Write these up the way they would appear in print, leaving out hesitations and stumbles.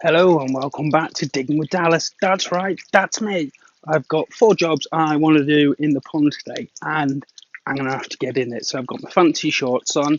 Hello and welcome back to Digging with Dallas. That's right, that's me. I've got 4 jobs I want to do in the pond today, and I'm going to have to get in it. So I've got my fancy shorts on.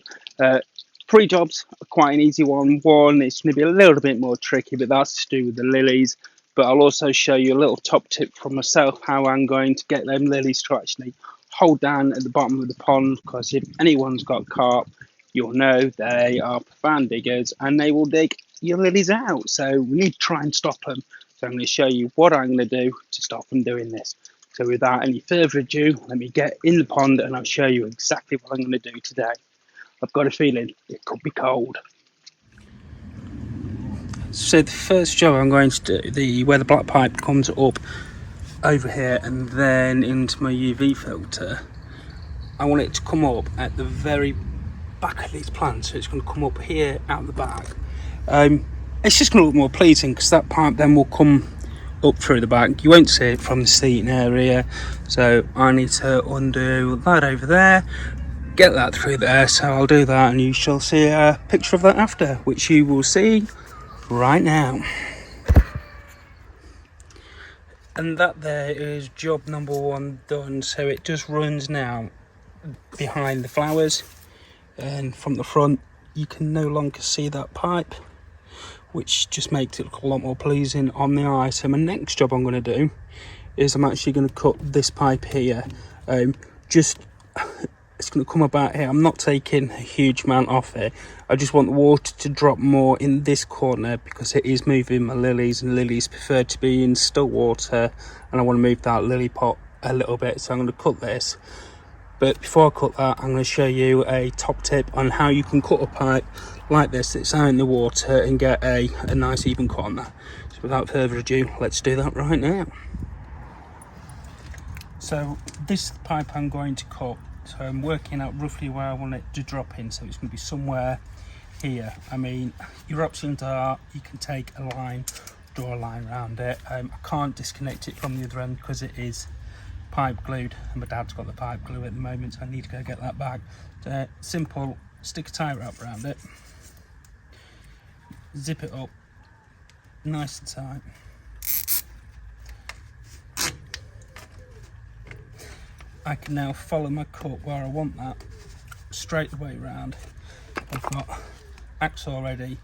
3 jobs are quite an easy one. One is going to be a little bit more tricky, but that's to do with the lilies. But I'll also show you a little top tip from myself how I'm going to get them lilies to actually hold down at the bottom of the pond. Because if anyone's got carp, you'll know they are profound diggers and they will dig your lilies out. So we need to try and stop them. So I'm going to show you what I'm going to do to stop them doing this. So without any further ado, let me get in the pond and I'll show you exactly what I'm going to do today. I've got a feeling it could be cold. So the first job I'm going to do, where the black pipe comes up over here and then into my UV filter, I want it to come up at the very back of these plants. So it's going to come up here out the back. It's just going to look more pleasing because that pipe then will come up through the back. You won't see it from the seating area, so I need to undo that over there, get that through there. So I'll do that and you shall see a picture of that after, which you will see right now. And that there is job number 1 done. So it just runs now behind the flowers, and from the front you can no longer see that pipe, which just makes it look a lot more pleasing on the eye. So my next job I'm going to do is I'm actually going to cut this pipe here. It's going to come about here. I'm not taking a huge amount off it. I just want the water to drop more in this corner because it is moving my lilies, and lilies prefer to be in still water, and I want to move that lily pot a little bit. So I'm going to cut this. But before I cut that, I'm going to show you a top tip on how you can cut a pipe like this that's out in the water and get a nice even cut on that. So without further ado, let's do that right now. So this is the pipe I'm going to cut. So I'm working out roughly where I want it to drop in. So it's going to be somewhere here. I mean, your options are you can take a line, draw a line around it. I can't disconnect it from the other end because it is pipe glued, and my dad's got the pipe glue at the moment, so I need to go get that back. Simple, stick a tie wrap around it, zip it up nice and tight. I can now follow my cut where I want that straight the way around. I've got axle ready.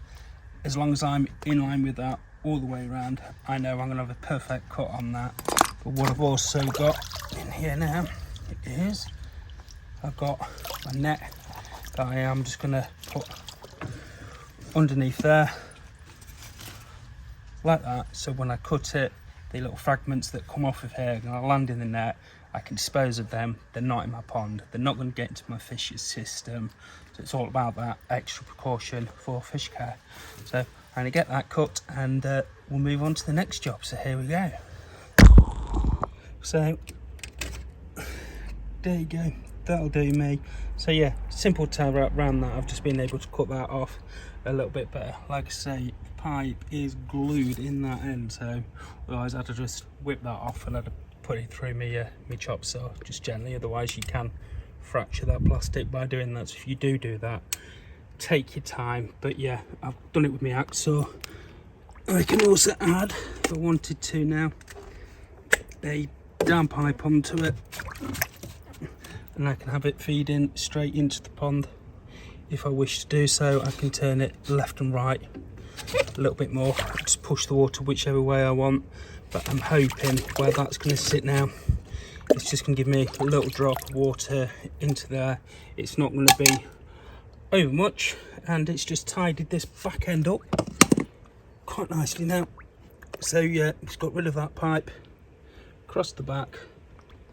As long as I'm in line with that all the way around, I know I'm going to have a perfect cut on that. But what I've also got in here now is I've got my net that I am just going to put underneath there like that, so when I cut it, the little fragments that come off of here are going to land in the net. I can dispose of them. They're not in my pond, they're not going to get into my fish's system, so it's all about that extra precaution for fish care. So I'm going to get that cut and we'll move on to the next job. So here we go. So there you go, that'll do me. So yeah, simple tie wrap around that. I've just been able to cut that off a little bit better. Like I say, the pipe is glued in that end, so otherwise I'd have just whipped that off and I'd have put it through my chop saw just gently. Otherwise you can fracture that plastic by doing that. So if you do that, take your time. But yeah, I've done it with my axe saw. I can also add, if I wanted to now, a down pipe onto it, and I can have it feeding straight into the pond. If I wish to do so, I can turn it left and right a little bit more, just push the water whichever way I want. But I'm hoping where that's going to sit now, it's just going to give me a little drop of water into there. It's not going to be over much, and it's just tidied this back end up quite nicely now. So yeah, just got rid of that pipe across the back.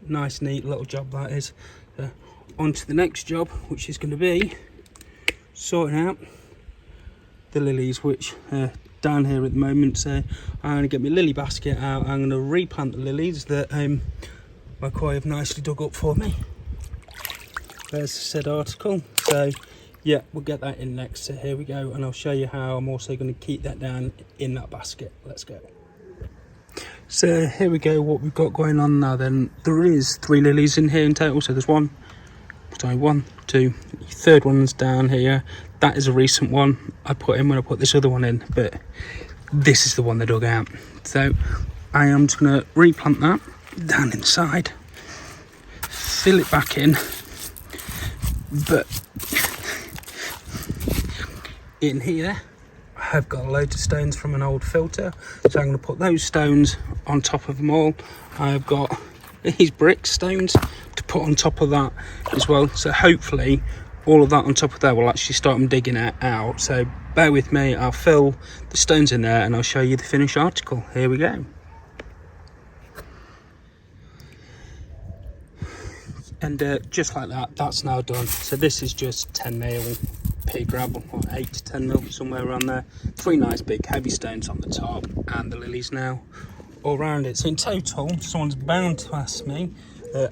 Nice neat little job that is. So on to the next job, which is going to be sorting out the lilies, which are down here at the moment. So I'm going to get my lily basket out. I'm going to replant the lilies that my koi have nicely dug up for me. There's said article. So yeah, we'll get that in next. So here we go, and I'll show you how I'm also going to keep that down in that basket. Let's go. So here we go, what we've got going on now then. There is 3 lilies in here in total. So there's 1, 2, the third one's down here. That is a recent one I put in when I put this other one in, but this is the one they dug out. So I am just going to replant that down inside, fill it back in, but in here I've got a load of stones from an old filter, so I'm going to put those stones on top of them all. I've got these brick stones to put on top of that as well, so hopefully all of that on top of there will actually start them digging it out. So bear with me, I'll fill the stones in there and I'll show you the finished article. Here we go. And just like that, that's now done. So this is just 10 mil pea gravel, or 8 to 10 mil, somewhere around there. 3 nice big heavy stones on the top, and the lilies now all around it. So in total, someone's bound to ask me,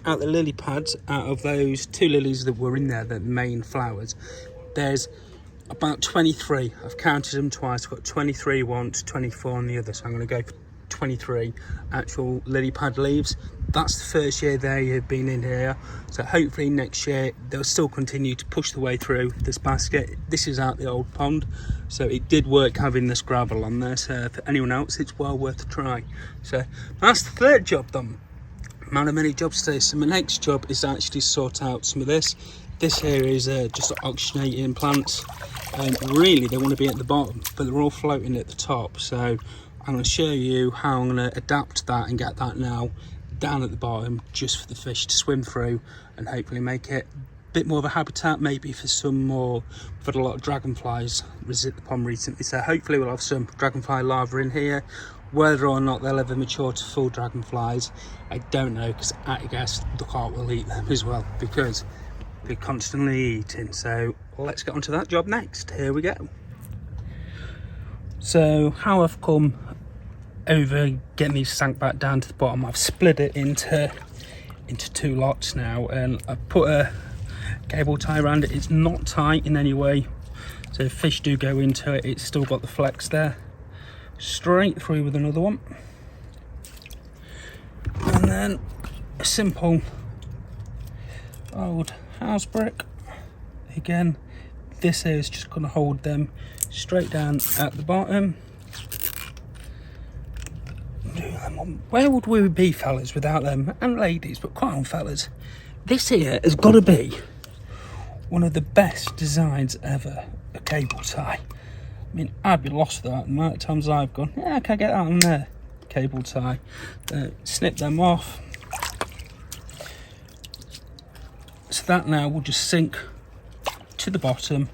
out the lily pads, out of those 2 lilies that were in there, the main flowers, there's about 23. I've counted them twice, I've got 23 once, 24 on the other, so I'm going to go for 23 actual lily pad leaves. That's the first year they have been in here, so hopefully next year they'll still continue to push the way through this basket. This is out the old pond, so it did work having this gravel on there, so for anyone else it's well worth a try. So that's the third job done. Man of many jobs today. So my next job is actually sort out some of this. This here is just oxygenating plants, and really they want to be at the bottom, but they're all floating at the top. So I'm going to show you how I'm going to adapt that and get that now down at the bottom, just for the fish to swim through, and hopefully make it a bit more of a habitat, maybe for some more. We've had a lot of dragonflies visit the pond recently, so hopefully we'll have some dragonfly larvae in here. Whether or not they'll ever mature to full dragonflies, I don't know, because I guess the carp will eat them as well, because they're constantly eating. So let's get onto that job next. Here we go. So how I've come over getting these sank back down to the bottom, I've split it into 2 lots now, and I've put a cable tie around it. It's not tight in any way, so if fish do go into it, it's still got the flex there. Straight through with another one, and then a simple old house brick. Again, this here is just going to hold them straight down at the bottom. Where would we be, fellas, without them, and ladies, but quite on, fellas, this here has got to be one of the best designs ever, a cable tie. I mean, I'd be lost without the amount of times I've gone, yeah, I can get that on there. Cable tie. Snip them off. So that now will just sink to the bottom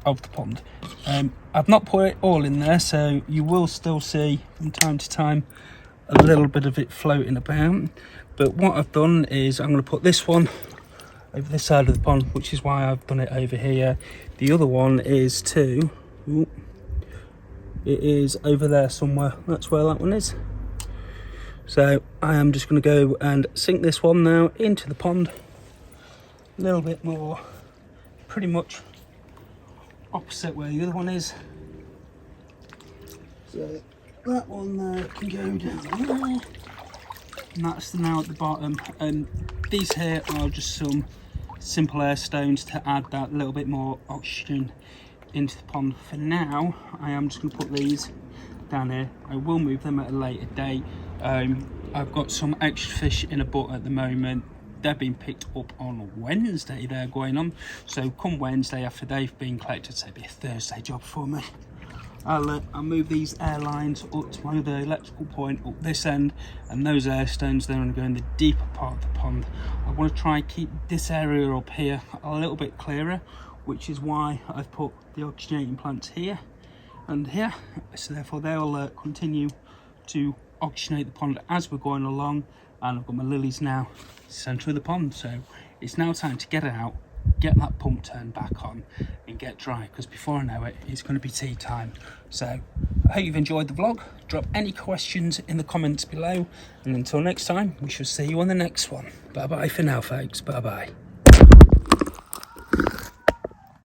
of the pond. I've not put it all in there, so you will still see from time to time a little bit of it floating about. But what I've done is I'm going to put this one over this side of the pond, which is why I've done it over here. The other one is too. It is over there somewhere. That's where that one is. So I am just going to go and sink this one now into the pond. A little bit more, pretty much opposite where the other one is. So that one there can go down there. And that's now at the bottom. And these here are just some simple air stones to add that little bit more oxygen into the pond. For now, I am just going to put these down here. I will move them at a later date. I've got some extra fish in a butt at the moment. They're being picked up on Wednesday, they're going on. So come Wednesday, after they've been collected, so it'll be a Thursday job for me. I'll move these air lines up to my other electrical point up this end, and those air stones, they're going to go in the deeper part of the pond. I want to try and keep this area up here a little bit clearer, which is why I've put the oxygenating plants here and here. So therefore they'll continue to oxygenate the pond as we're going along. And I've got my lilies now centre of the pond, so it's now time to get it out, get that pump turned back on and get dry, because before I know it, it's going to be tea time. So I hope you've enjoyed the vlog. Drop any questions in the comments below, and until next time, we shall see you on the next one. Bye bye for now, folks. Bye bye.